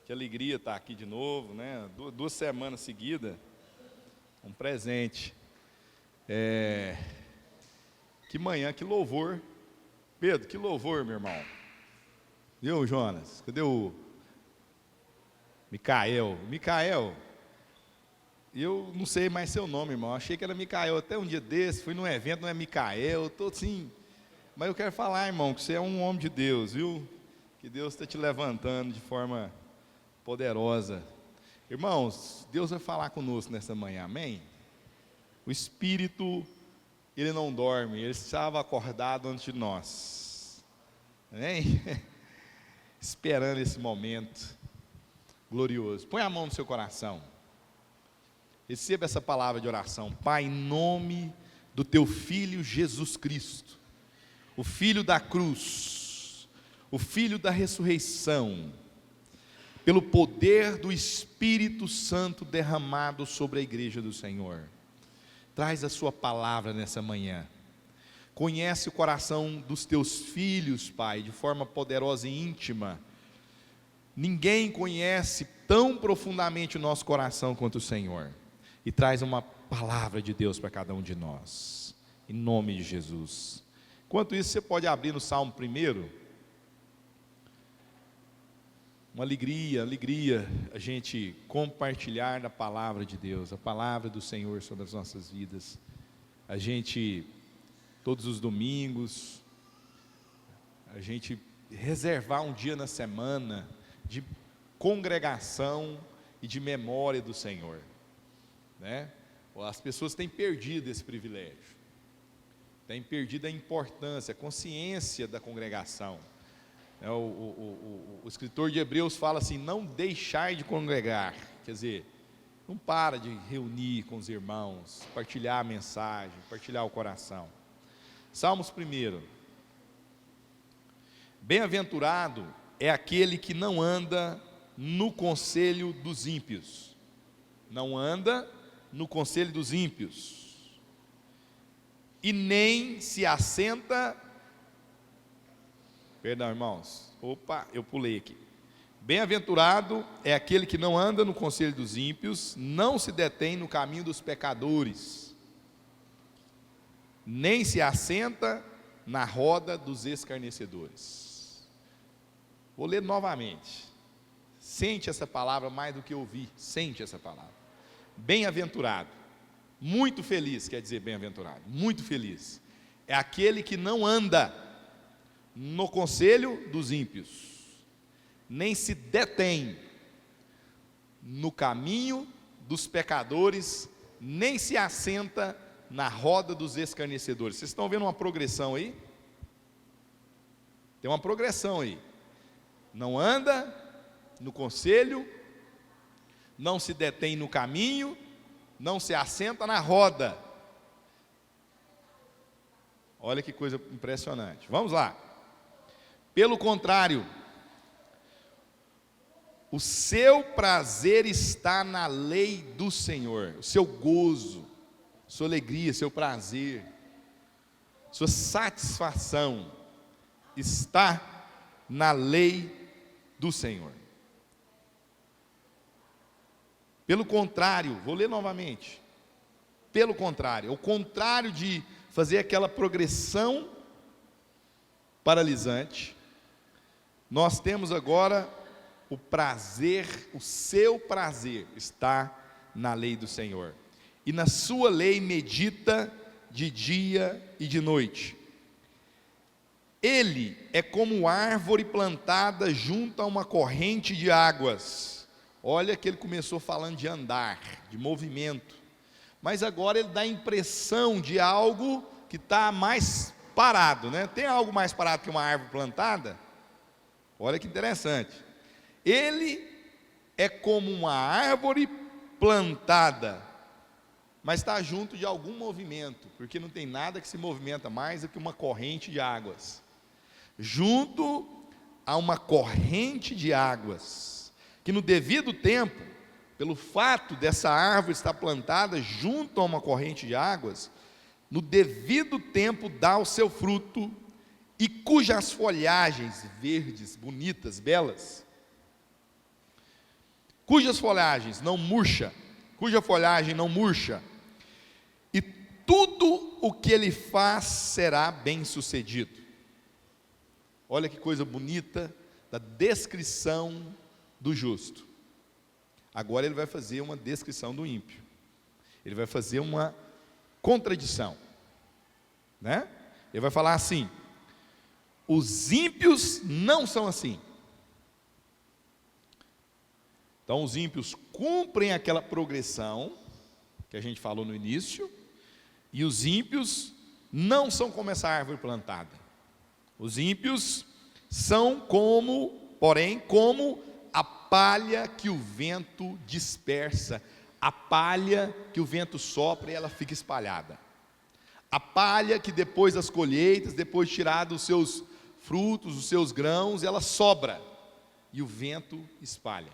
Que alegria estar aqui de novo, né? 2 semanas seguidas, um presente. Que manhã, que louvor. Pedro, que louvor, meu irmão. Viu, Jonas? Cadê o Micael? Micael, eu não sei mais seu nome, irmão. Achei que era Micael até um dia desse. Fui num evento, não é Micael. Estou assim. Mas eu quero falar, irmão, que você é um homem de Deus, viu? Que Deus está te levantando de forma poderosa. Irmãos, Deus vai falar conosco nessa manhã, amém? O Espírito, ele não dorme, ele estava acordado antes de nós, amém? Esperando esse momento glorioso. Põe a mão no seu coração, receba essa palavra de oração. Pai, em nome do teu Filho Jesus Cristo, o Filho da cruz, o Filho da ressurreição, pelo poder do Espírito Santo derramado sobre a igreja do Senhor, traz a sua palavra nessa manhã. Conhece o coração dos teus filhos, Pai, de forma poderosa e íntima. Ninguém conhece tão profundamente o nosso coração quanto o Senhor. E traz uma palavra de Deus para cada um de nós, em nome de Jesus. Enquanto isso, você pode abrir no Salmo 1. Uma alegria a gente compartilhar da palavra de Deus, a palavra do Senhor sobre as nossas vidas. A gente, todos os domingos, a gente reservar um dia na semana de congregação e de memória do Senhor, né? As pessoas têm perdido esse privilégio, têm perdido a importância, a consciência da congregação. O escritor de Hebreus fala assim: não deixar de congregar, quer dizer, não para de reunir com os irmãos, partilhar a mensagem, partilhar o coração. Salmos 1. Bem-aventurado é aquele que não anda no conselho dos ímpios, não anda no conselho dos ímpios, e nem se assenta. Perdão, irmãos, eu pulei aqui. Bem-aventurado é aquele que não anda no conselho dos ímpios, não se detém no caminho dos pecadores, nem se assenta na roda dos escarnecedores. Vou ler novamente. Sente essa palavra mais do que ouvir, sente essa palavra. Bem-aventurado, muito feliz, quer dizer bem-aventurado, muito feliz, é aquele que não anda no conselho dos ímpios, nem se detém no caminho dos pecadores, nem se assenta na roda dos escarnecedores. Vocês estão vendo uma progressão aí? Tem uma progressão aí. Não anda no conselho, não se detém no caminho, não se assenta na roda. Olha que coisa impressionante. Vamos lá. Pelo contrário, o seu prazer está na lei do Senhor, o seu gozo, sua alegria, seu prazer, sua satisfação está na lei do Senhor. Pelo contrário, vou ler novamente. Pelo contrário, o contrário de fazer aquela progressão paralisante, nós temos agora o prazer, o seu prazer está na lei do Senhor, e na sua lei medita de dia e de noite. Ele é como árvore plantada junto a uma corrente de águas. Olha que ele começou falando de andar, de movimento, mas agora ele dá a impressão de algo que está mais parado, né? Tem algo mais parado que uma árvore plantada? Olha que interessante. Ele é como uma árvore plantada, mas está junto de algum movimento, porque não tem nada que se movimenta mais do que uma corrente de águas. Junto a uma corrente de águas, que no devido tempo, pelo fato dessa árvore estar plantada junto a uma corrente de águas, no devido tempo dá o seu fruto, e cujas folhagens verdes, bonitas, belas, cuja folhagem não murcha, e tudo o que ele faz será bem sucedido. Olha que coisa bonita da descrição do justo. Agora ele vai fazer uma descrição do ímpio. Ele vai fazer uma contradição, né? Ele vai falar assim: os ímpios não são assim. Então os ímpios cumprem aquela progressão que a gente falou no início, e os ímpios não são como essa árvore plantada. Os ímpios são porém, como a palha que o vento dispersa, a palha que o vento sopra e ela fica espalhada. A palha que depois das colheitas, depois de tirar os seus frutos, os seus grãos, ela sobra e o vento espalha.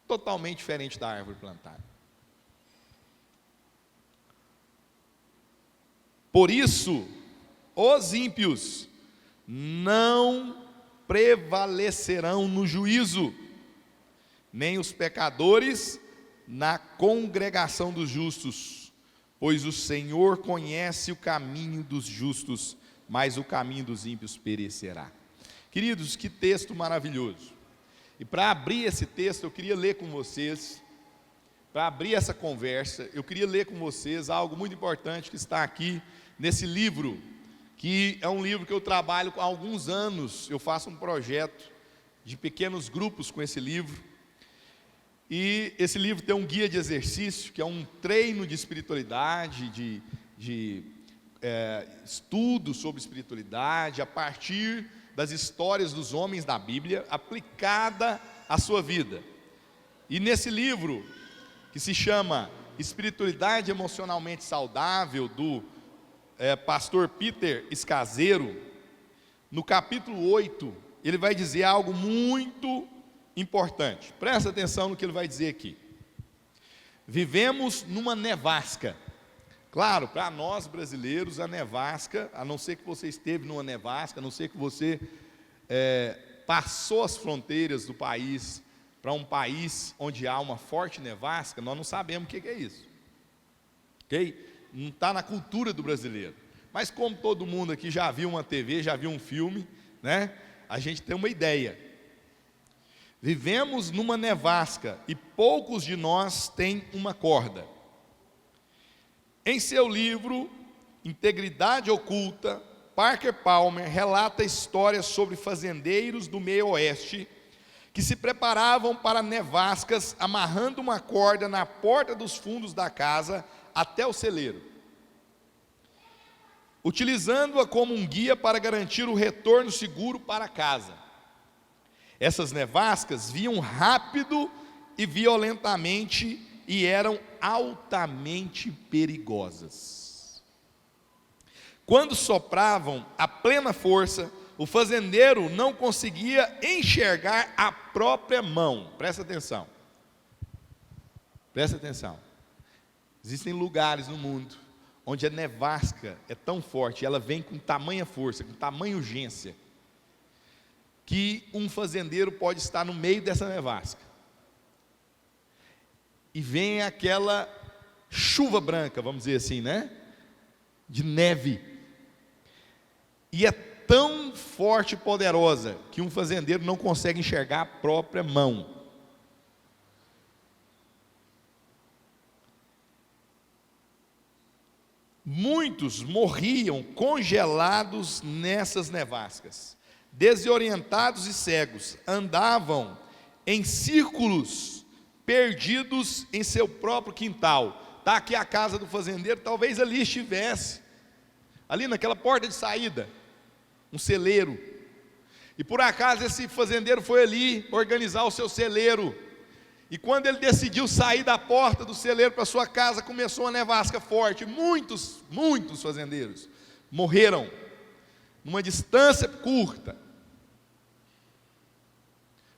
Totalmente diferente da árvore plantada. Por isso, os ímpios não prevalecerão no juízo, nem os pecadores na congregação dos justos, pois o Senhor conhece o caminho dos justos, mas o caminho dos ímpios perecerá. Queridos, que texto maravilhoso. E para abrir esse texto, eu queria ler com vocês, para abrir essa conversa, eu queria ler com vocês algo muito importante que está aqui nesse livro, que é um livro que eu trabalho há alguns anos. Eu faço um projeto de pequenos grupos com esse livro, e esse livro tem um guia de exercício, que é um treino de espiritualidade, de estudo sobre espiritualidade, a partir das histórias dos homens da Bíblia, aplicada à sua vida. E nesse livro, que se chama Espiritualidade Emocionalmente Saudável, do pastor Peter Scazzero, no capítulo 8, ele vai dizer algo muito importante. Presta atenção no que ele vai dizer aqui. Vivemos numa nevasca. Claro, para nós brasileiros, a nevasca, a não ser que você esteve numa nevasca, a não ser que você passou as fronteiras do país para um país onde há uma forte nevasca, nós não sabemos o que é isso. Ok? Não está na cultura do brasileiro. Mas como todo mundo aqui já viu uma TV, já viu um filme, né? A gente tem uma ideia. Vivemos numa nevasca e poucos de nós têm uma corda. Em seu livro Integridade Oculta, Parker Palmer relata histórias sobre fazendeiros do meio oeste que se preparavam para nevascas amarrando uma corda na porta dos fundos da casa até o celeiro, utilizando-a como um guia para garantir o retorno seguro para casa. Essas nevascas vinham rápido e violentamente e eram altamente perigosas. Quando sopravam a plena força, o fazendeiro não conseguia enxergar a própria mão. Presta atenção. Presta atenção. Existem lugares no mundo onde a nevasca é tão forte, ela vem com tamanha força, com tamanha urgência, que um fazendeiro pode estar no meio dessa nevasca. E vem aquela chuva branca, vamos dizer assim, né? De neve. E é tão forte e poderosa que um fazendeiro não consegue enxergar a própria mão. Muitos morriam congelados nessas nevascas, desorientados e cegos, andavam em círculos, perdidos em seu próprio quintal. Está aqui a casa do fazendeiro, talvez ali estivesse, ali naquela porta de saída, um celeiro, e por acaso esse fazendeiro foi ali organizar o seu celeiro, e quando ele decidiu sair da porta do celeiro para sua casa, começou uma nevasca forte. Muitos fazendeiros morreram numa distância curta,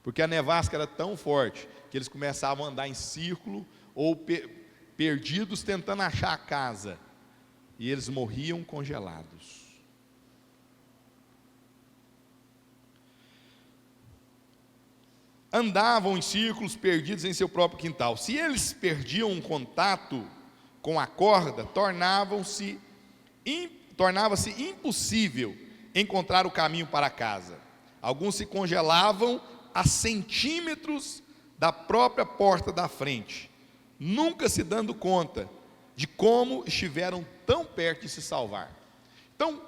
porque a nevasca era tão forte que eles começavam a andar em círculo ou perdidos tentando achar a casa, e eles morriam congelados. andavam em círculos perdidos em seu próprio quintal. Se eles perdiam um contato com a corda, tornava-se impossível encontrar o caminho para casa. Alguns se congelavam a centímetros da própria porta da frente, nunca se dando conta de como estiveram tão perto de se salvar. Então, o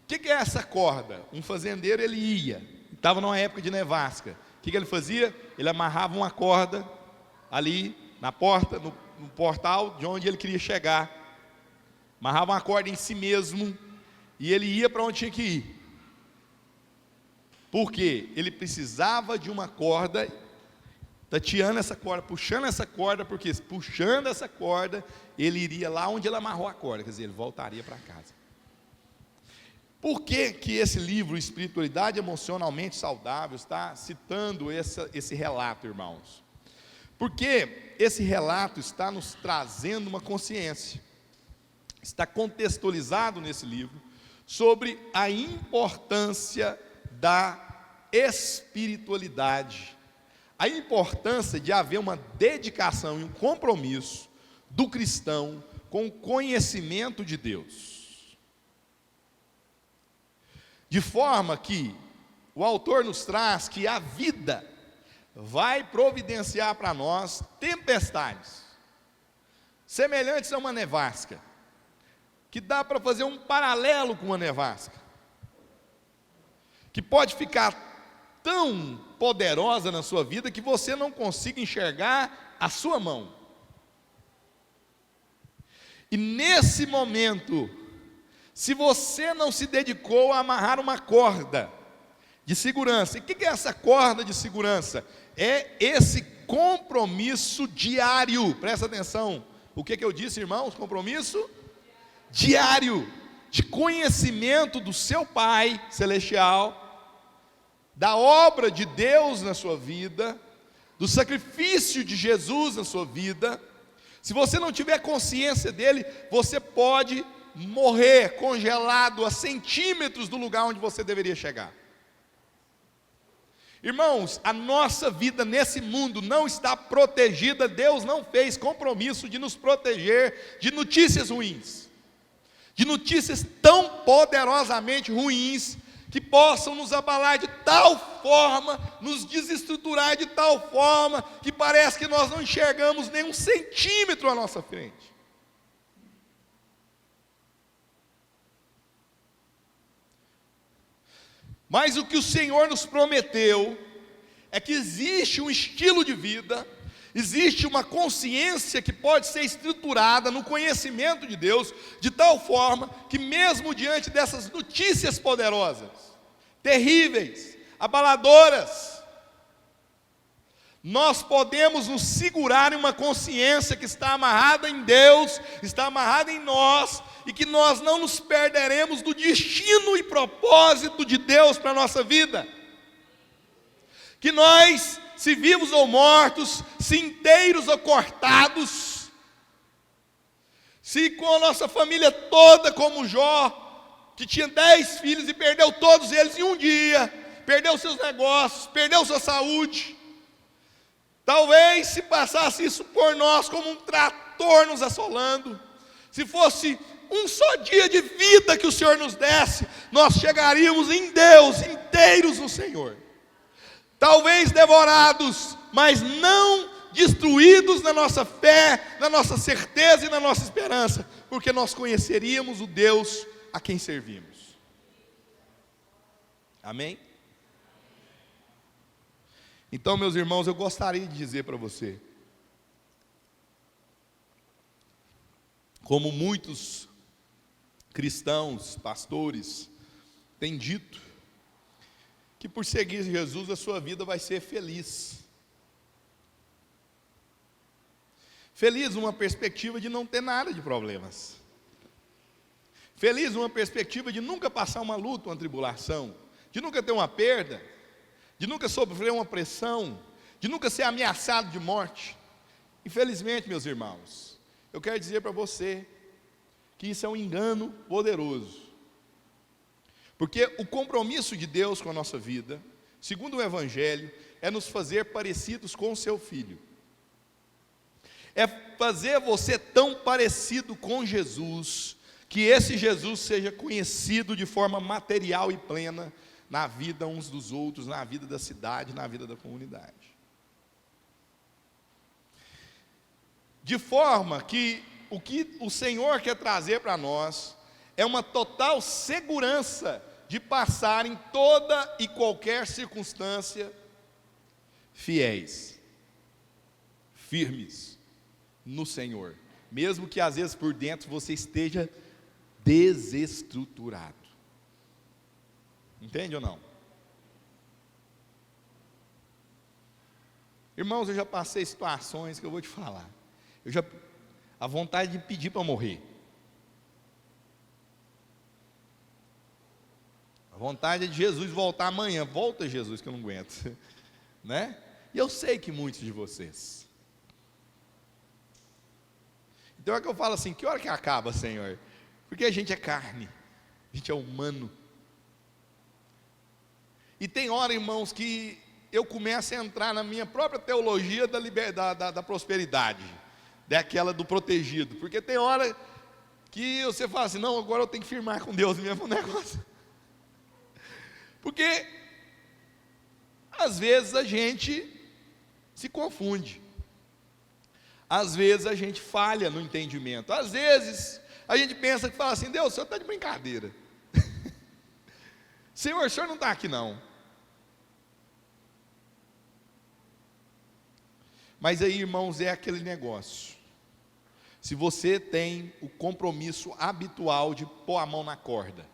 que é essa corda? Um fazendeiro, ele ia, estava numa época de nevasca. O que ele fazia? Ele amarrava uma corda ali na porta, no portal de onde ele queria chegar. Amarrava uma corda em si mesmo e ele ia para onde tinha que ir. Por quê? Ele precisava de uma corda, tateando essa corda, puxando essa corda, porque puxando essa corda, ele iria lá onde ele amarrou a corda, quer dizer, ele voltaria para casa. Por que que esse livro, Espiritualidade Emocionalmente Saudável, está citando esse relato, irmãos? Porque esse relato está nos trazendo uma consciência, está contextualizado nesse livro, sobre a importância da espiritualidade, a importância de haver uma dedicação e um compromisso do cristão com o conhecimento de Deus. De forma que o autor nos traz que a vida vai providenciar para nós tempestades, semelhantes a uma nevasca, que dá para fazer um paralelo com uma nevasca, que pode ficar tão poderosa na sua vida que você não consiga enxergar a sua mão. E nesse momento, se você não se dedicou a amarrar uma corda de segurança, e o que é essa corda de segurança? É esse compromisso diário, presta atenção, o que eu disse, irmãos? Compromisso diário, de conhecimento do seu Pai Celestial, da obra de Deus na sua vida, do sacrifício de Jesus na sua vida. Se você não tiver consciência dele, você pode morrer congelado a centímetros do lugar onde você deveria chegar. Irmãos, a nossa vida nesse mundo não está protegida. Deus não fez compromisso de nos proteger de notícias ruins, de notícias tão poderosamente ruins, que possam nos abalar de tal forma, nos desestruturar de tal forma, que parece que nós não enxergamos nem um centímetro à nossa frente. Mas o que o Senhor nos prometeu é que existe um estilo de vida, existe uma consciência que pode ser estruturada no conhecimento de Deus, de tal forma que mesmo diante dessas notícias poderosas, terríveis, abaladoras, nós podemos nos segurar em uma consciência que está amarrada em Deus, está amarrada em nós, e que nós não nos perderemos do destino e propósito de Deus para a nossa vida. Que nós, se vivos ou mortos, se inteiros ou cortados, se com a nossa família toda, como Jó, que tinha 10 filhos e perdeu todos eles em um dia, perdeu seus negócios, perdeu sua saúde, talvez se passasse isso por nós como um trator nos assolando, se fosse um só dia de vida que o Senhor nos desse, nós chegaríamos em Deus, inteiros no Senhor, talvez devorados, mas não destruídos na nossa fé, na nossa certeza e na nossa esperança, porque nós conheceríamos o Deus a quem servimos. Amém? Então, meus irmãos, eu gostaria de dizer para você, como muitos cristãos, pastores, têm dito, que por seguir Jesus a sua vida vai ser feliz. Feliz numa perspectiva de não ter nada de problemas. Feliz numa perspectiva de nunca passar uma luta, uma tribulação, de nunca ter uma perda, de nunca sofrer uma pressão, de nunca ser ameaçado de morte. Infelizmente, meus irmãos, eu quero dizer para você que isso é um engano poderoso. Porque o compromisso de Deus com a nossa vida, segundo o Evangelho, é nos fazer parecidos com o seu filho. É fazer você tão parecido com Jesus, que esse Jesus seja conhecido de forma material e plena na vida uns dos outros, na vida da cidade, na vida da comunidade. De forma que o Senhor quer trazer para nós é uma total segurança de passar em toda e qualquer circunstância fiéis, firmes no Senhor, mesmo que às vezes por dentro você esteja desestruturado. Entende ou não? Irmãos, eu já passei situações que eu vou te falar. A vontade de pedir para morrer. A vontade de Jesus voltar amanhã. Volta, Jesus, que eu não aguento. Né? E eu sei que muitos de vocês. Então é que eu falo assim, que hora que acaba, Senhor? Porque a gente é carne, a gente é humano. E tem hora, irmãos, que eu começo a entrar na minha própria teologia da liberdade, da prosperidade, daquela do protegido. Porque tem hora que você fala assim, não, agora eu tenho que firmar com Deus mesmo o negócio. Porque às vezes a gente se confunde. Às vezes a gente falha no entendimento. Às vezes a gente pensa que fala assim, Deus, o Senhor está de brincadeira. Senhor, o Senhor não está aqui não. Mas aí, irmãos, é aquele negócio. Se você tem o compromisso habitual de pôr a mão na corda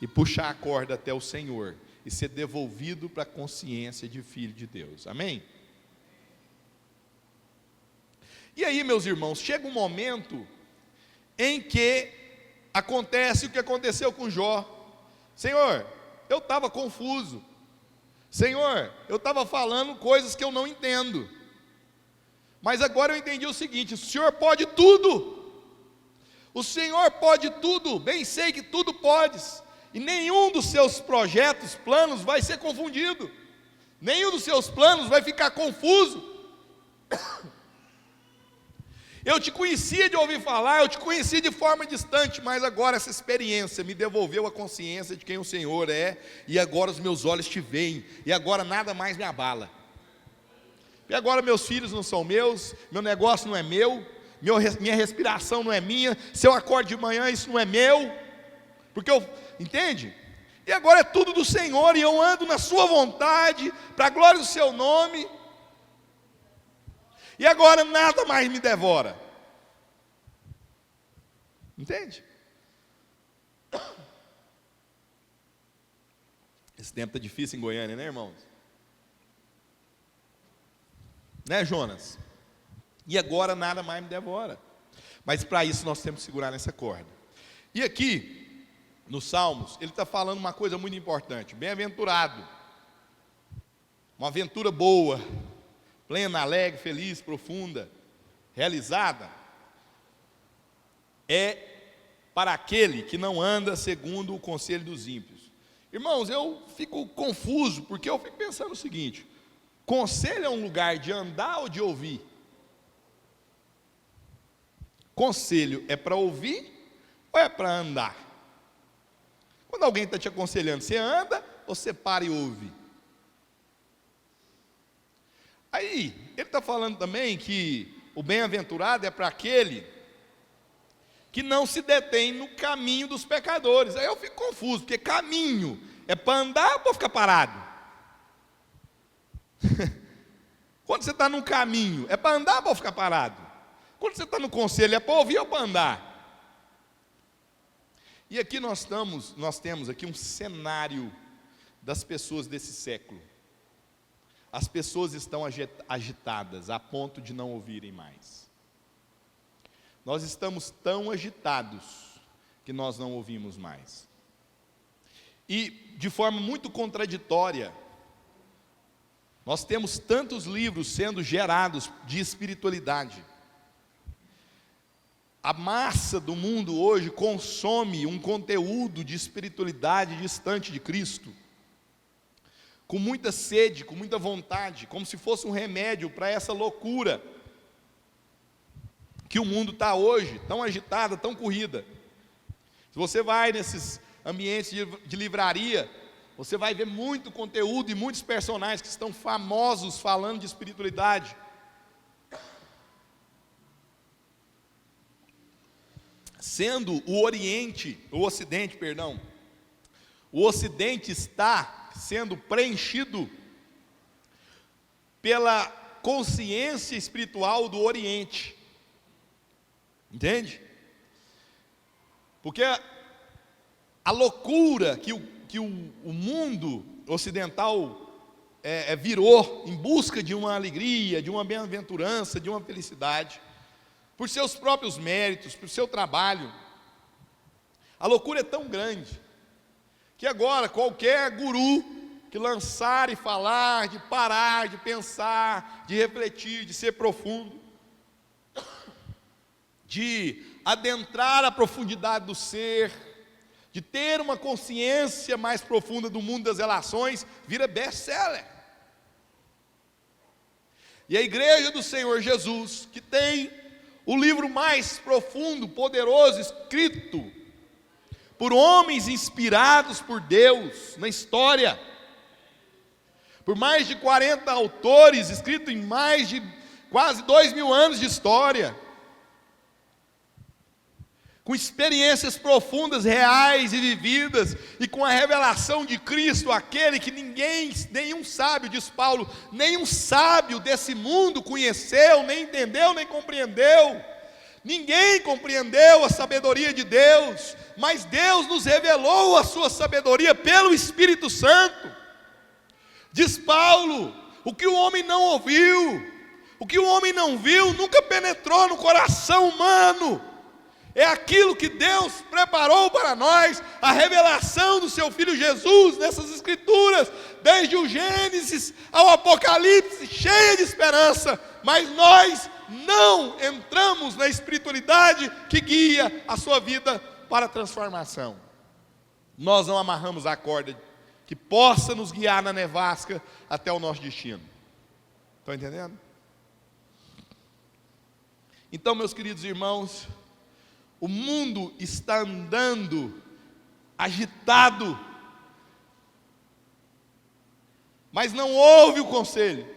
e puxar a corda até o Senhor e ser devolvido para a consciência de filho de Deus, amém? E aí, meus irmãos, chega um momento em que acontece o que aconteceu com Jó. Senhor, eu estava confuso. Senhor, eu estava falando coisas que eu não entendo. Mas agora eu entendi o seguinte: o Senhor pode tudo. O Senhor pode tudo. Bem sei que tudo podes. E nenhum dos seus projetos, planos vai ser confundido. Nenhum dos seus planos vai ficar confuso. Eu te conhecia de ouvir falar, eu te conhecia de forma distante, mas agora essa experiência me devolveu a consciência de quem o Senhor é, e agora os meus olhos te veem, e agora nada mais me abala. E agora meus filhos não são meus, meu negócio não é meu, minha respiração não é minha, se eu acordo de manhã isso não é meu, porque entende? E agora é tudo do Senhor, e eu ando na sua vontade, para a glória do seu nome. E agora nada mais me devora. Entende? Esse tempo está difícil em Goiânia, né, irmãos? Né, Jonas? E agora nada mais me devora. Mas para isso nós temos que segurar nessa corda. E aqui, nos Salmos, ele está falando uma coisa muito importante. Bem-aventurado. Uma aventura boa, plena, alegre, feliz, profunda, realizada, é para aquele que não anda segundo o conselho dos ímpios. Irmãos, eu fico confuso, porque eu fico pensando o seguinte: conselho é um lugar de andar ou de ouvir? Conselho é para ouvir ou é para andar? Quando alguém está te aconselhando, você anda ou você para e ouve? Aí, ele está falando também que o bem-aventurado é para aquele que não se detém no caminho dos pecadores. Aí eu fico confuso, porque caminho é para andar ou para ficar parado? Quando você está no caminho, é para andar ou para ficar parado? Quando você está no conselho, é para ouvir ou para andar? E aqui nós temos aqui um cenário das pessoas desse século. As pessoas estão agitadas a ponto de não ouvirem mais. Nós estamos tão agitados que nós não ouvimos mais. E de forma muito contraditória, nós temos tantos livros sendo gerados de espiritualidade. A massa do mundo hoje consome um conteúdo de espiritualidade distante de Cristo. com muita sede, com muita vontade, como se fosse um remédio para essa loucura que o mundo está hoje, tão agitada, tão corrida. Se você vai nesses ambientes de livraria, você vai ver muito conteúdo e muitos personagens que estão famosos falando de espiritualidade. Sendo o Ocidente está sendo preenchido pela consciência espiritual do Oriente. Entende? Porque a loucura que o mundo ocidental virou em busca de uma alegria, de uma bem-aventurança, de uma felicidade, por seus próprios méritos, por seu trabalho, a loucura é tão grande, que agora qualquer guru que lançar e falar, de parar, de pensar, de refletir, de ser profundo, de adentrar a profundidade do ser, de ter uma consciência mais profunda do mundo das relações, vira best-seller. E a igreja do Senhor Jesus, que tem o livro mais profundo, poderoso, escrito por homens inspirados por Deus na história, por mais de 40 autores, escrito em mais de quase 2.000 anos de história, com experiências profundas, reais e vividas, e com a revelação de Cristo, aquele que nenhum sábio, diz Paulo, nenhum sábio desse mundo conheceu, nem entendeu, nem compreendeu. Ninguém compreendeu a sabedoria de Deus, mas Deus nos revelou a sua sabedoria pelo Espírito Santo. Diz Paulo, o que o homem não ouviu, o que o homem não viu, nunca penetrou no coração humano. É aquilo que Deus preparou para nós, a revelação do seu Filho Jesus nessas Escrituras, desde o Gênesis ao Apocalipse, cheia de esperança, mas nós não entramos na espiritualidade que guia a sua vida para a transformação. Nós não amarramos a corda que possa nos guiar na nevasca até o nosso destino. Estão entendendo? Então, meus queridos irmãos, o mundo está andando agitado, mas não ouve o conselho.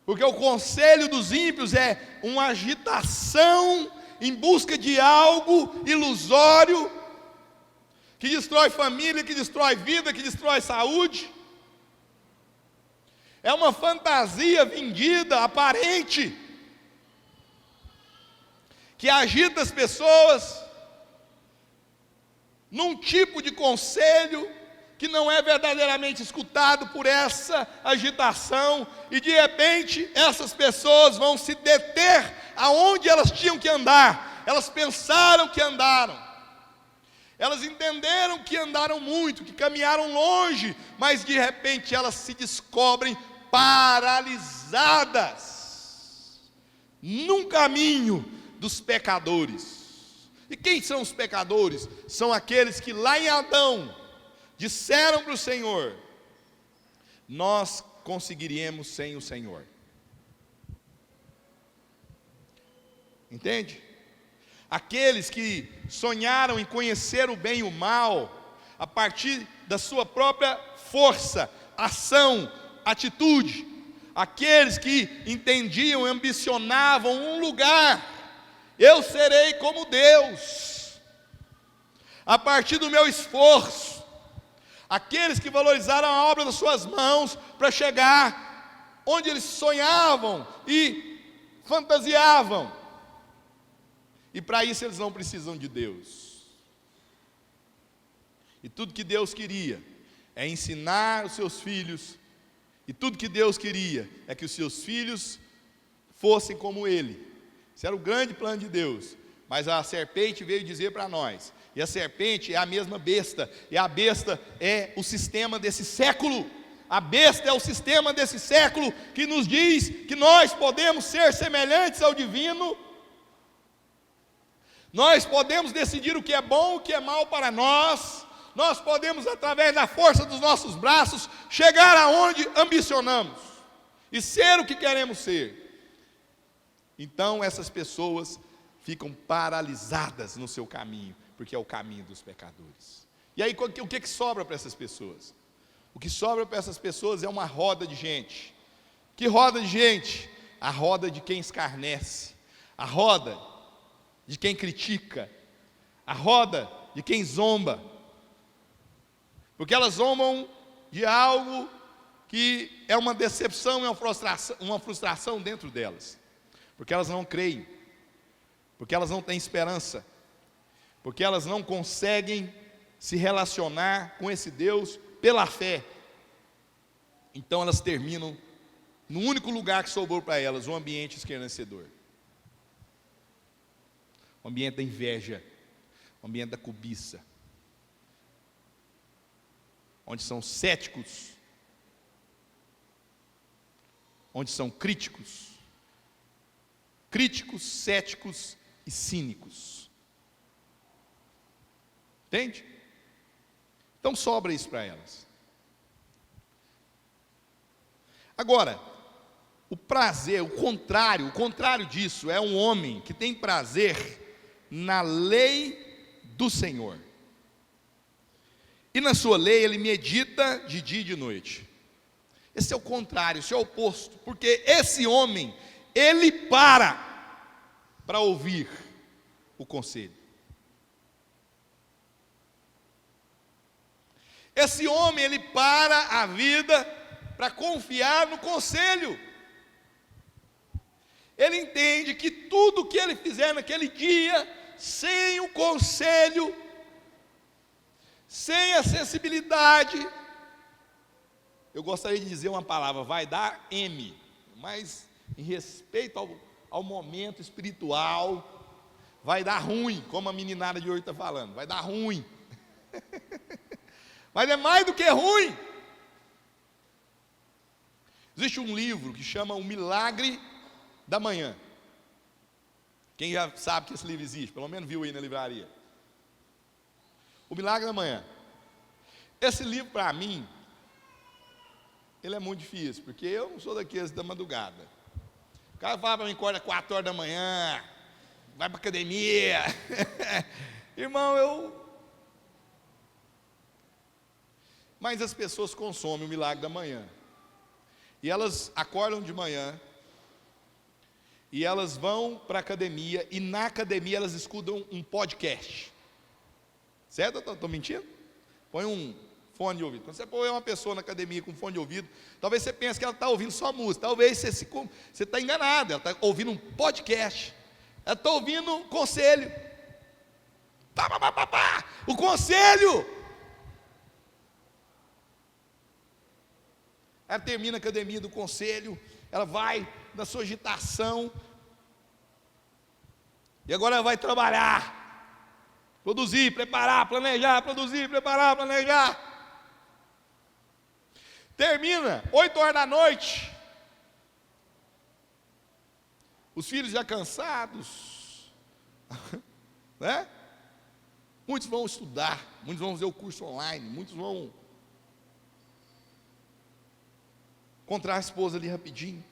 Porque o conselho dos ímpios é uma agitação em busca de algo ilusório, que destrói família, que destrói vida, que destrói saúde. É uma fantasia vendida, aparente, que agita as pessoas num tipo de conselho que não é verdadeiramente escutado por essa agitação, e de repente essas pessoas vão se deter aonde elas tinham que andar. Elas pensaram que andaram, elas entenderam que andaram muito, que caminharam longe, mas de repente elas se descobrem paralisadas num caminho dos pecadores. E quem são os pecadores? São aqueles que lá em Adão disseram para o Senhor: nós conseguiríamos sem o Senhor. Entende? Aqueles que sonharam em conhecer o bem e o mal a partir da sua própria força, ação, atitude. Aqueles que entendiam, ambicionavam um lugar, eu serei como Deus, a partir do meu esforço. Aqueles que valorizaram a obra das suas mãos para chegar onde eles sonhavam e fantasiavam. E para isso eles não precisam de Deus. E tudo que Deus queria é ensinar os seus filhos. E tudo que Deus queria é que os seus filhos fossem como Ele. Esse era o grande plano de Deus. Mas a serpente veio dizer para nós, e a serpente é a mesma besta, e a besta é o sistema desse século. A besta é o sistema desse século que nos diz que nós podemos ser semelhantes ao divino, Nós podemos decidir o que é bom, o que é mal para nós. Nós podemos, através da força dos nossos braços, chegar aonde ambicionamos e ser o que queremos ser. Então essas pessoas ficam paralisadas no seu caminho, porque é o caminho dos pecadores. E aí o que sobra para essas pessoas? O que sobra para essas pessoas é uma roda de gente. Que roda de gente? A roda de quem escarnece, a roda de quem critica, a roda de quem zomba, porque elas zombam de algo que é uma decepção e uma frustração dentro delas, porque elas não creem, porque elas não têm esperança, porque elas não conseguem se relacionar com esse Deus pela fé. Então elas terminam no único lugar que sobrou para elas, um ambiente escarnecedor, o ambiente da inveja, o ambiente da cobiça, onde são céticos, onde são críticos, céticos e cínicos. Entende? Então sobra isso para elas. Agora, o prazer, o contrário disso, é um homem que tem prazer na lei do Senhor. E na sua lei ele medita de dia e de noite. Esse é o contrário, esse é o oposto, porque esse homem, ele para ouvir o conselho. Esse homem, ele para a vida para confiar no conselho. Ele entende que tudo que ele fizer naquele dia, sem o conselho, sem a sensibilidade, eu gostaria de dizer uma palavra, vai dar M, mas em respeito ao momento espiritual, vai dar ruim, como a meninada de hoje está falando, vai dar ruim. Mas é mais do que ruim. Existe um livro que chama O Milagre da Manhã. Quem já sabe que esse livro existe, pelo menos viu aí na livraria. O Milagre da Manhã. Esse livro, para mim, ele é muito difícil, porque eu não sou daqueles da madrugada. O cara fala para mim, acorda 4 horas da manhã, vai para academia. Irmão, Mas as pessoas consomem o Milagre da Manhã. E elas acordam de manhã, e elas vão para a academia, e na academia elas escutam um podcast. Certo? Estou mentindo? Põe um fone de ouvido. Quando você põe uma pessoa na academia com fone de ouvido, talvez você pense que ela está ouvindo só música. Talvez você está enganado, ela está ouvindo um podcast. Ela está ouvindo um conselho. O conselho! Ela termina a academia do conselho, ela vai na sua agitação, e agora ela vai trabalhar, produzir, preparar, planejar, produzir, preparar, planejar. Termina, 8 horas da noite, os filhos já cansados, né? Muitos vão estudar, muitos vão fazer o curso online, muitos vão encontrar a esposa ali rapidinho,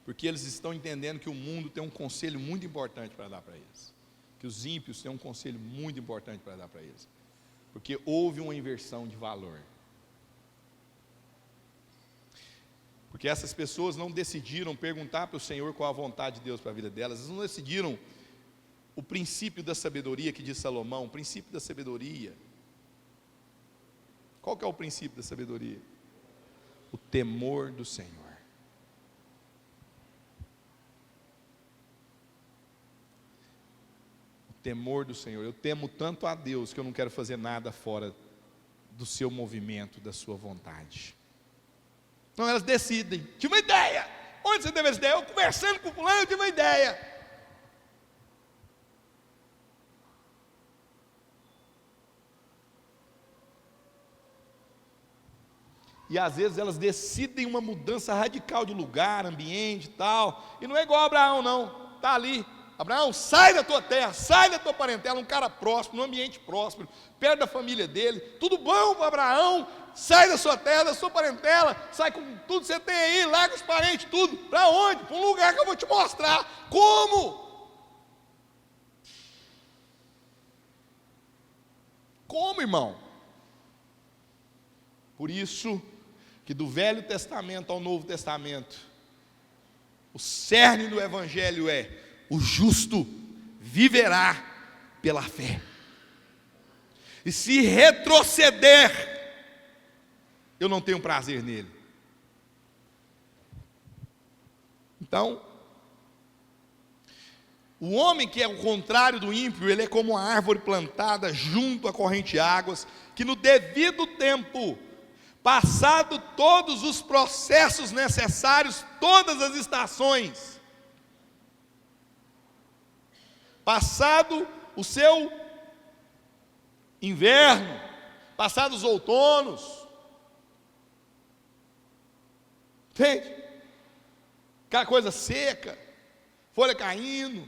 porque eles estão entendendo que o mundo tem um conselho muito importante para dar para eles, que os ímpios têm um conselho muito importante para dar para eles, porque houve uma inversão de valor, porque essas pessoas não decidiram perguntar para o Senhor qual a vontade de Deus para a vida delas, eles não decidiram o princípio da sabedoria que diz Salomão, o princípio da sabedoria. Qual que é o princípio da sabedoria? O temor do Senhor. O temor do Senhor. Eu temo tanto a Deus que eu não quero fazer nada fora do seu movimento, da sua vontade. Então elas decidem. Tive uma ideia. Onde você teve essa ideia? Eu conversando com o fulano, eu tive uma ideia. E às vezes elas decidem uma mudança radical de lugar, ambiente e tal. E não é igual a Abraão, não. está ali. Abraão, sai da tua terra, sai da tua parentela, um cara próspero, num ambiente próspero, perto da família dele, tudo bom para Abraão, sai da sua terra, da sua parentela, sai com tudo que você tem aí, larga os parentes, tudo, para onde? Para um lugar que eu vou te mostrar. Como? Como, irmão? Por isso que do Velho Testamento ao Novo Testamento, o cerne do Evangelho é: o justo viverá pela fé. E se retroceder, eu não tenho prazer nele. Então, o homem que é o contrário do ímpio, ele é como uma árvore plantada junto à corrente de águas, que no devido tempo, passado todos os processos necessários, todas as estações, passado o seu inverno, passados os outonos, entende? Aquela coisa seca, folha caindo,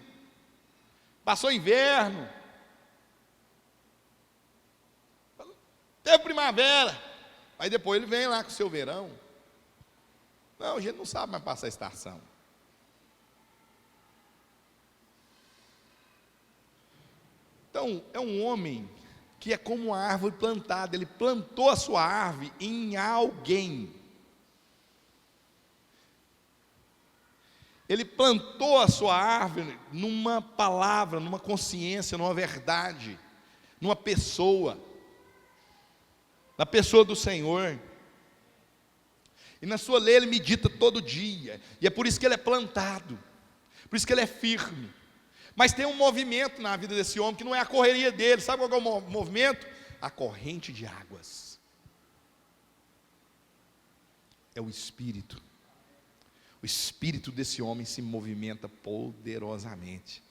passou inverno, teve primavera, aí depois ele vem lá com o seu verão. Não, a gente não sabe mais passar a estação. Então, é um homem que é como uma árvore plantada, ele plantou a sua árvore em alguém. Ele plantou a sua árvore numa palavra, numa consciência, numa verdade, numa pessoa, na pessoa do Senhor. E na sua lei ele medita todo dia, e é por isso que ele é plantado, por isso que ele é firme. Mas tem um movimento na vida desse homem que não é a correria dele. Sabe qual é o movimento? A corrente de águas. É o Espírito. O Espírito desse homem se movimenta poderosamente.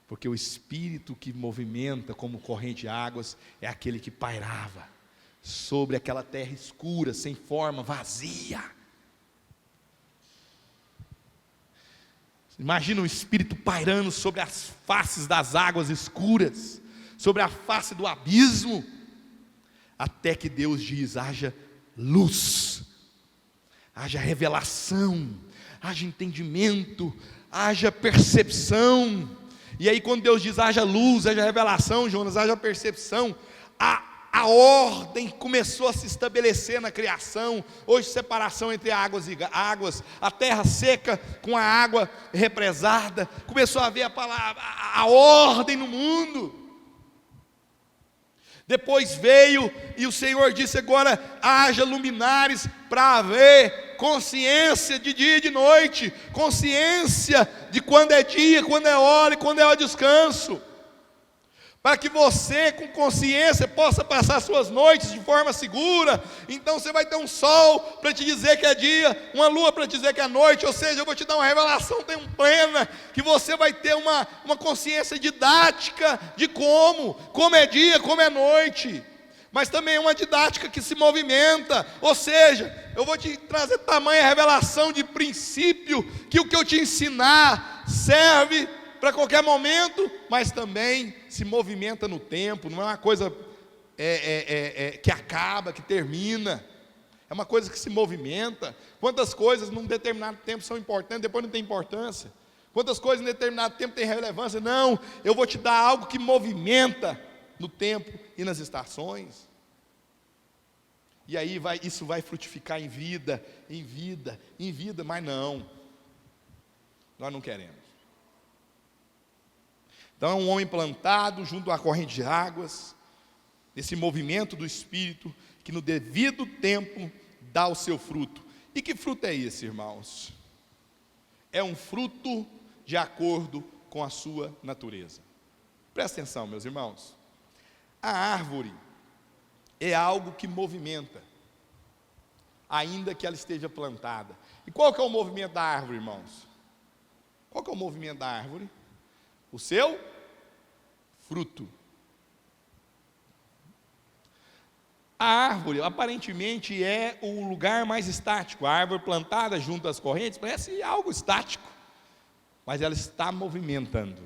Porque o Espírito que movimenta como corrente de águas é aquele que pairava sobre aquela terra escura, sem forma, vazia. Imagina o Espírito pairando sobre as faces das águas escuras, sobre a face do abismo, até que Deus diz: haja luz, haja revelação, haja entendimento, haja percepção. E aí quando Deus diz haja luz, haja revelação, Jonas, haja percepção, a ordem começou a se estabelecer na criação. Hoje separação entre águas e águas, a terra seca com a água represada, começou a haver a ordem no mundo. Depois veio e o Senhor disse: agora haja luminares para haver consciência de dia e de noite, consciência de quando é dia, quando é hora e quando é o descanso, para que você com consciência possa passar suas noites de forma segura. Então você vai ter um sol para te dizer que é dia, uma lua para te dizer que é noite, ou seja, eu vou te dar uma revelação plena, que você vai ter uma consciência didática de como é dia, como é noite, mas também uma didática que se movimenta, ou seja, eu vou te trazer tamanha revelação de princípio, que o que eu te ensinar serve para qualquer momento, mas também se movimenta no tempo. Não é uma coisa que acaba, que termina, é uma coisa que se movimenta. Quantas coisas num determinado tempo são importantes, depois não tem importância. Quantas coisas em determinado tempo têm relevância. Não, eu vou te dar algo que movimenta no tempo e nas estações. E aí isso vai frutificar em vida, mas não, nós não queremos. Então é um homem plantado junto à corrente de águas, esse movimento do Espírito, que no devido tempo dá o seu fruto. E que fruto é esse, irmãos? É um fruto de acordo com a sua natureza. Presta atenção, meus irmãos. A árvore é algo que movimenta, ainda que ela esteja plantada. E qual que é o movimento da árvore, irmãos? Qual que é o movimento da árvore? O seu fruto. A árvore, aparentemente, é o lugar mais estático. A árvore plantada junto às correntes parece algo estático, mas ela está movimentando.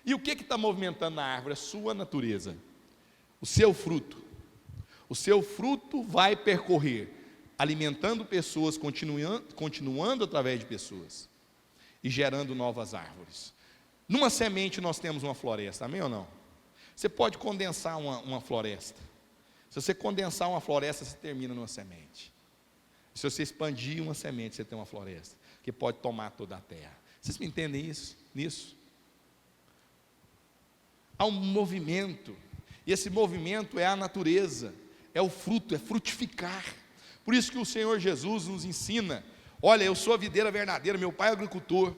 E o que está movimentando na árvore? A sua natureza, o seu fruto. O seu fruto vai percorrer, alimentando pessoas, continuando através de pessoas, e gerando novas árvores. Numa semente nós temos uma floresta, amém ou não? Você pode condensar uma floresta. Se você condensar uma floresta, você termina numa semente. Se você expandir uma semente, você tem uma floresta, que pode tomar toda a terra. Vocês me entendem nisso? Há um movimento, e esse movimento é a natureza, é o fruto, é frutificar. Por isso que o Senhor Jesus nos ensina: olha, eu sou a videira verdadeira, meu pai é agricultor,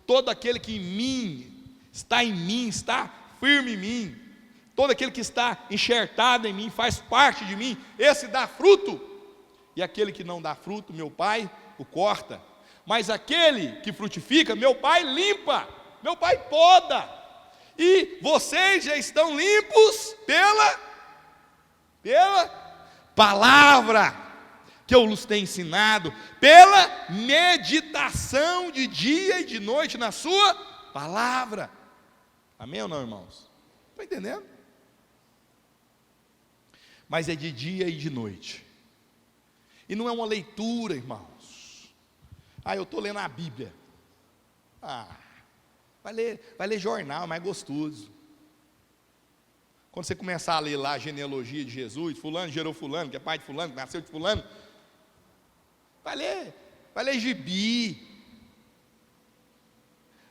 todo aquele que em mim, está firme em mim, todo aquele que está enxertado em mim, faz parte de mim, esse dá fruto, e aquele que não dá fruto, meu pai o corta, mas aquele que frutifica, meu pai limpa, meu pai poda, e vocês já estão limpos pela palavra que eu lhes tenho ensinado, pela meditação de dia e de noite na sua palavra. Amém ou não, irmãos? Estão entendendo? Mas é de dia e de noite, e não é uma leitura, irmãos. Eu estou lendo a Bíblia. Vai ler jornal, mais gostoso. Quando você começar a ler lá a genealogia de Jesus, fulano gerou fulano, que é pai de fulano, que nasceu de fulano, vai ler gibi.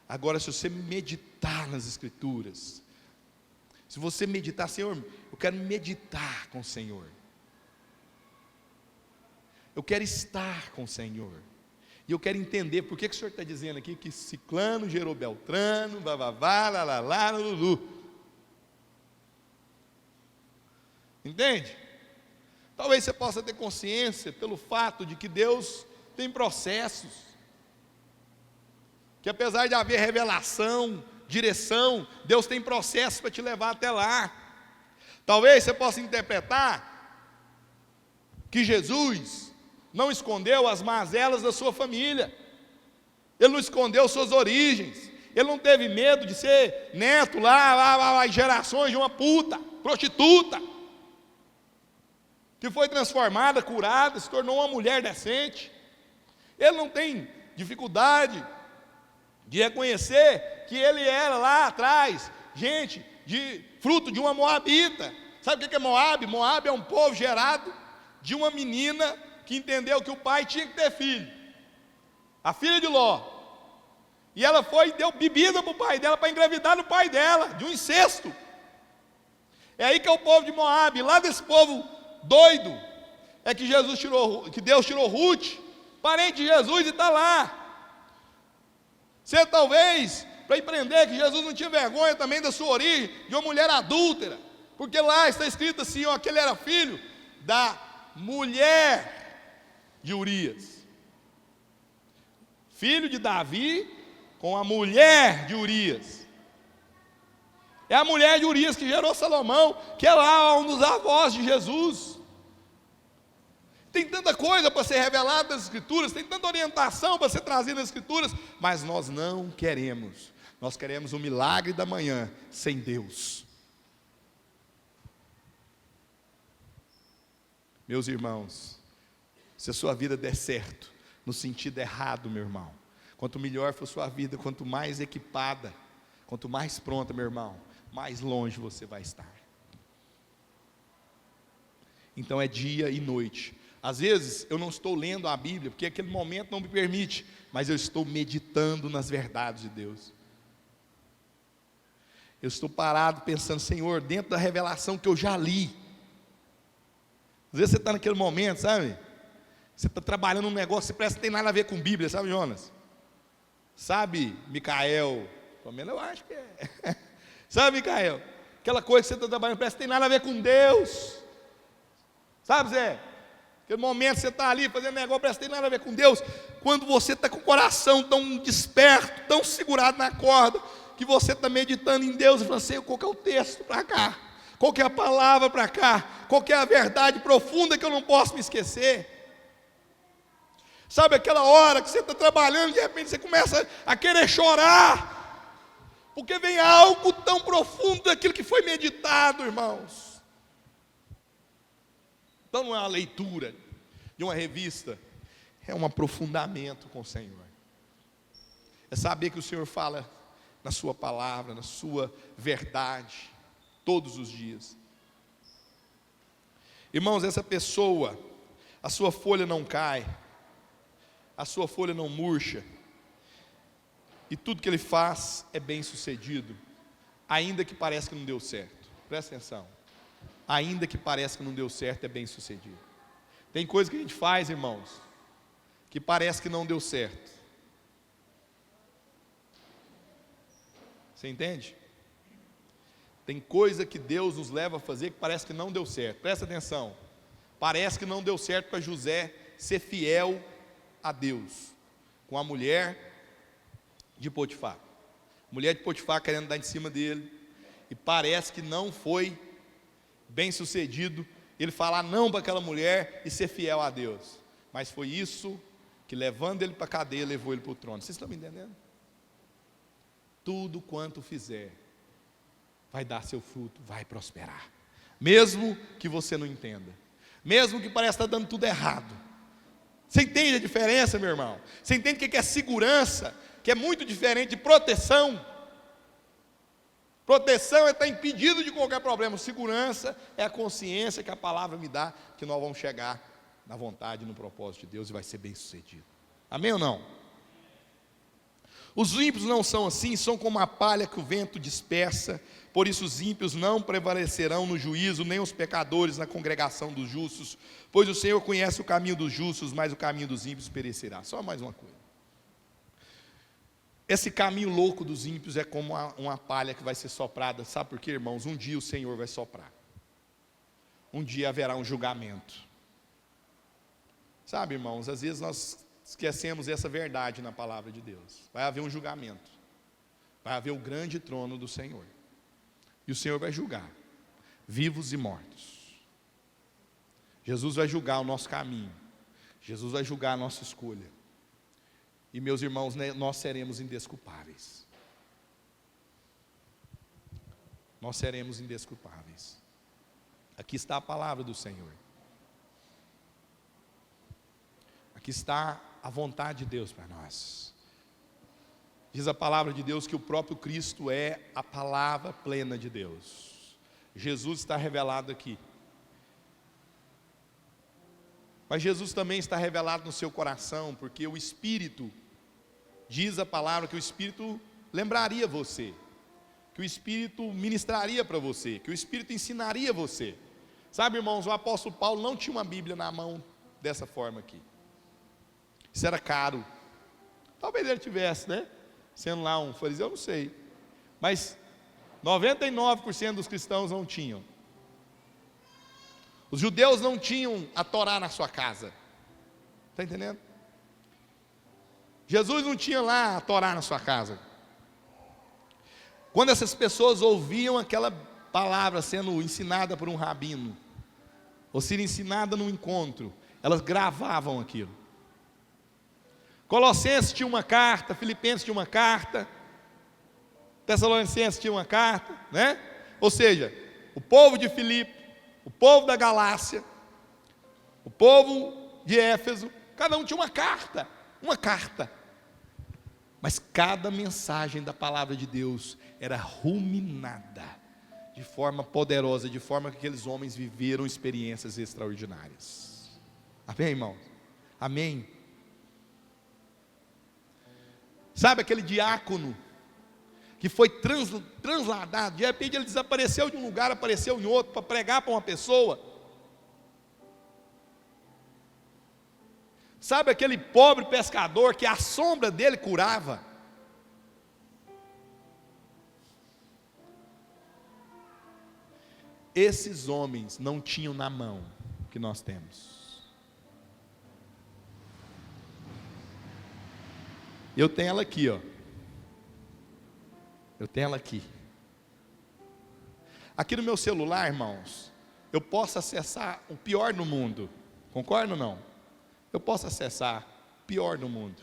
Agora, se você meditar nas Escrituras, se você meditar, Senhor, eu quero meditar com o Senhor, eu quero estar com o Senhor, e eu quero entender por que o Senhor está dizendo aqui que ciclano gerou Beltrano, bababá, lalala, lulu. Entende? Talvez você possa ter consciência pelo fato de que Deus tem processos, que apesar de haver revelação, direção, Deus tem processos para te levar até lá. Talvez você possa interpretar que Jesus não escondeu as mazelas da sua família, Ele não escondeu suas origens, Ele não teve medo de ser neto lá em gerações de uma prostituta, que foi transformada, curada, se tornou uma mulher decente. Ele não tem dificuldade de reconhecer que ele era lá atrás, fruto de uma moabita. Sabe o que é Moabe? Moabe é um povo gerado de uma menina que entendeu que o pai tinha que ter filho, a filha de Ló, e ela foi e deu bebida para o pai dela, para engravidar no pai dela, de um incesto. É aí que é o povo de Moabe. Lá desse povo doido é que Deus tirou Ruth, parente de Jesus, e está lá. Você talvez, para empreender, que Jesus não tinha vergonha também da sua origem, de uma mulher adúltera, porque lá está escrito assim, que ele era filho da mulher de Urias, filho de Davi com a mulher de Urias. É a mulher de Urias que gerou Salomão, que é lá um dos avós de Jesus. Tem tanta coisa para ser revelada nas Escrituras, tem tanta orientação para ser trazida nas Escrituras, mas nós não queremos. Nós queremos o milagre da manhã sem Deus. Meus irmãos, se a sua vida der certo, no sentido errado, meu irmão, quanto melhor for sua vida, quanto mais equipada, quanto mais pronta, meu irmão, mais longe você vai estar. Então é dia e noite. Às vezes eu não estou lendo a Bíblia, porque aquele momento não me permite, mas eu estou meditando nas verdades de Deus. Eu estou parado pensando, Senhor, dentro da revelação que eu já li. Às vezes você está naquele momento, sabe? Você está trabalhando num negócio, você parece que tem nada a ver com Bíblia, sabe, Jonas? Sabe, Micael? Pelo menos eu acho que é. Sabe, Micael? Aquela coisa que você está trabalhando, parece que tem nada a ver com Deus. Sabe, Zé? Aquele momento que você está ali fazendo negócio, parece que tem nada a ver com Deus. Quando você está com o coração tão desperto, tão segurado na corda, que você está meditando em Deus e falando assim, qual que é o texto para cá? Qual que é a palavra para cá? Qual que é a verdade profunda que eu não posso me esquecer? Sabe aquela hora que você está trabalhando, de repente você começa a querer chorar, porque vem algo tão profundo daquilo que foi meditado, irmãos. Então não é uma leitura de uma revista, é um aprofundamento com o Senhor. É saber que o Senhor fala na sua palavra, na sua verdade, todos os dias. Irmãos, essa pessoa, a sua folha não cai, a sua folha não murcha, e tudo que ele faz é bem sucedido, ainda que pareça que não deu certo. Presta atenção, ainda que pareça que não deu certo, é bem sucedido. Tem coisa que a gente faz, irmãos, que parece que não deu certo. Você entende? Tem coisa que Deus nos leva a fazer que parece que não deu certo. Presta atenção. Parece que não deu certo para José ser fiel a Deus com a mulher de Potifar. A mulher de Potifar querendo dar em cima dele, e parece que não foi bem sucedido ele falar não para aquela mulher e ser fiel a Deus. Mas foi isso que, levando ele para a cadeia, levou ele para o trono. Vocês estão me entendendo? Tudo quanto fizer vai dar seu fruto, vai prosperar, mesmo que você não entenda, mesmo que pareça estar dando tudo errado. Você entende a diferença, meu irmão? Você entende o que é segurança, que é muito diferente de proteção? Proteção é estar impedido de qualquer problema. Segurança é a consciência que a palavra me dá, que nós vamos chegar na vontade, no propósito de Deus, e vai ser bem sucedido. Amém ou não? Os ímpios não são assim, são como a palha que o vento dispersa. Por isso os ímpios não prevalecerão no juízo, nem os pecadores na congregação dos justos, pois o Senhor conhece o caminho dos justos, mas o caminho dos ímpios perecerá. Só mais uma coisa. Esse caminho louco dos ímpios é como uma palha que vai ser soprada. Sabe por quê, irmãos? Um dia o Senhor vai soprar. Um dia haverá um julgamento. Sabe, irmãos, às vezes nós esquecemos essa verdade na palavra de Deus. Vai haver um julgamento. Vai haver o grande trono do Senhor. E o Senhor vai julgar vivos e mortos. Jesus vai julgar o nosso caminho. Jesus vai julgar a nossa escolha. E, meus irmãos, nós seremos indesculpáveis. Nós seremos indesculpáveis. Aqui está a palavra do Senhor. Aqui está a vontade de Deus para nós. Diz a palavra de Deus que o próprio Cristo é a palavra plena de Deus. Jesus está revelado aqui. Mas Jesus também está revelado no seu coração, porque o Espírito, diz a palavra que o Espírito lembraria você, que o Espírito ministraria para você, que o Espírito ensinaria você. Sabe, irmãos, o apóstolo Paulo não tinha uma Bíblia na mão dessa forma aqui. Isso era caro. Talvez ele tivesse, né? Sendo lá um fariseu, eu não sei. Mas 99% dos cristãos não tinham. Os judeus não tinham a Torá na sua casa. Está entendendo? Jesus não tinha lá a Torá na sua casa. Quando essas pessoas ouviam aquela palavra sendo ensinada por um rabino, ou sendo ensinada num encontro, elas gravavam aquilo. Colossenses tinha uma carta, Filipenses tinha uma carta, Tessalonicenses tinha uma carta, né? Ou seja, o povo de Filipe, o povo da Galácia, o povo de Éfeso, cada um tinha uma carta, mas cada mensagem da palavra de Deus era ruminada de forma poderosa, de forma que aqueles homens viveram experiências extraordinárias. Amém, irmãos? Amém? Sabe aquele diácono que foi transladado, de repente ele desapareceu de um lugar, apareceu em outro, para pregar para uma pessoa? Sabe aquele pobre pescador que a sombra dele curava? Esses homens não tinham na mão o que nós temos. Eu tenho ela aqui, ó. Eu tenho ela aqui. Aqui no meu celular, irmãos, eu posso acessar o pior do mundo. Concorda ou não? Eu posso acessar o pior do mundo.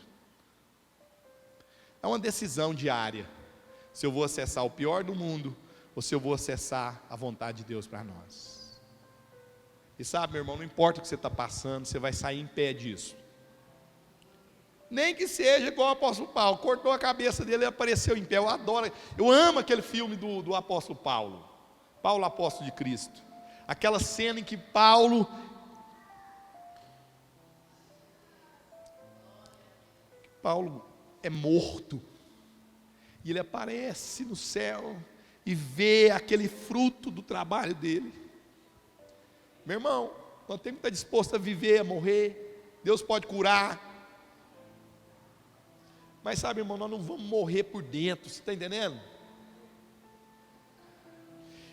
É uma decisão diária. Se eu vou acessar o pior do mundo, ou se eu vou acessar a vontade de Deus para nós. E sabe, meu irmão, não importa o que você está passando, você vai sair em pé disso. Nem que seja igual o apóstolo Paulo, cortou a cabeça dele e apareceu em pé. Eu adoro, eu amo aquele filme do apóstolo Paulo, Paulo apóstolo de Cristo. Aquela cena em que Paulo é morto, e ele aparece no céu, e vê aquele fruto do trabalho dele. Meu irmão, nós temos que estar disposto a viver, a morrer. Deus pode curar, mas sabe, irmão, nós não vamos morrer por dentro, você está entendendo?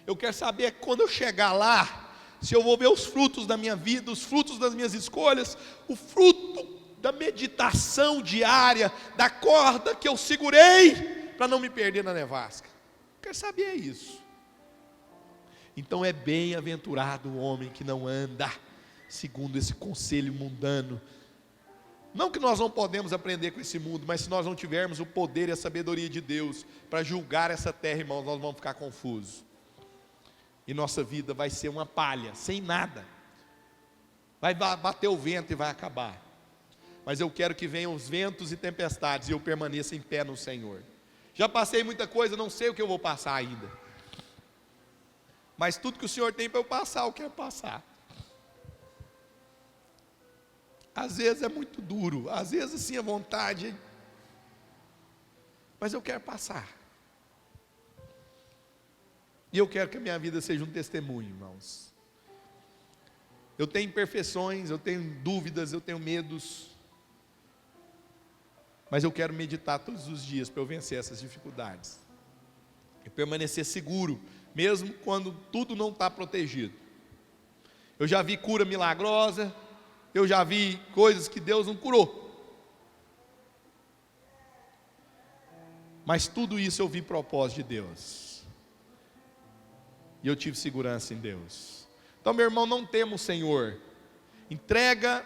Eu quero saber quando eu chegar lá, se eu vou ver os frutos da minha vida, os frutos das minhas escolhas, o fruto da meditação diária, da corda que eu segurei para não me perder na nevasca. Eu quero saber isso. Então é bem-aventurado o homem que não anda segundo esse conselho mundano. Não que nós não podemos aprender com esse mundo, mas se nós não tivermos o poder e a sabedoria de Deus para julgar essa terra, irmãos, nós vamos ficar confusos. E nossa vida vai ser uma palha, sem nada. Vai bater o vento e vai acabar. Mas eu quero que venham os ventos e tempestades e eu permaneça em pé no Senhor. Já passei muita coisa, não sei o que eu vou passar ainda. Mas tudo que o Senhor tem para eu passar, eu quero passar. Às vezes é muito duro, às vezes assim a vontade, mas eu quero passar. E eu quero que a minha vida seja um testemunho, irmãos. Eu tenho imperfeições, eu tenho dúvidas, eu tenho medos, mas eu quero meditar todos os dias para eu vencer essas dificuldades e permanecer seguro, mesmo quando tudo não está protegido. Eu já vi cura milagrosa, eu já vi coisas que Deus não curou, mas tudo isso eu vi propósito de Deus, e eu tive segurança em Deus. Então, meu irmão, não tema o Senhor, entrega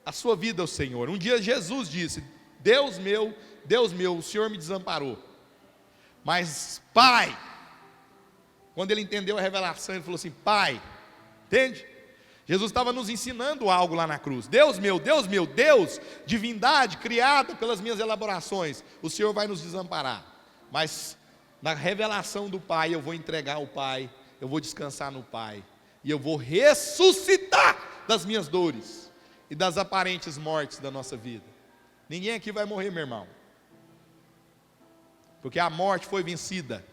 a sua vida ao Senhor. Um dia Jesus disse: Deus meu, o Senhor me desamparou. Mas Pai, quando ele entendeu a revelação, ele falou assim: Pai, entende? Jesus estava nos ensinando algo lá na cruz. Deus meu, Deus, divindade criada pelas minhas elaborações, o Senhor vai nos desamparar. Mas na revelação do Pai, eu vou entregar ao Pai, eu vou descansar no Pai, e eu vou ressuscitar das minhas dores e das aparentes mortes da nossa vida. Ninguém aqui vai morrer, meu irmão, porque a morte foi vencida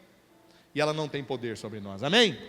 e ela não tem poder sobre nós, amém?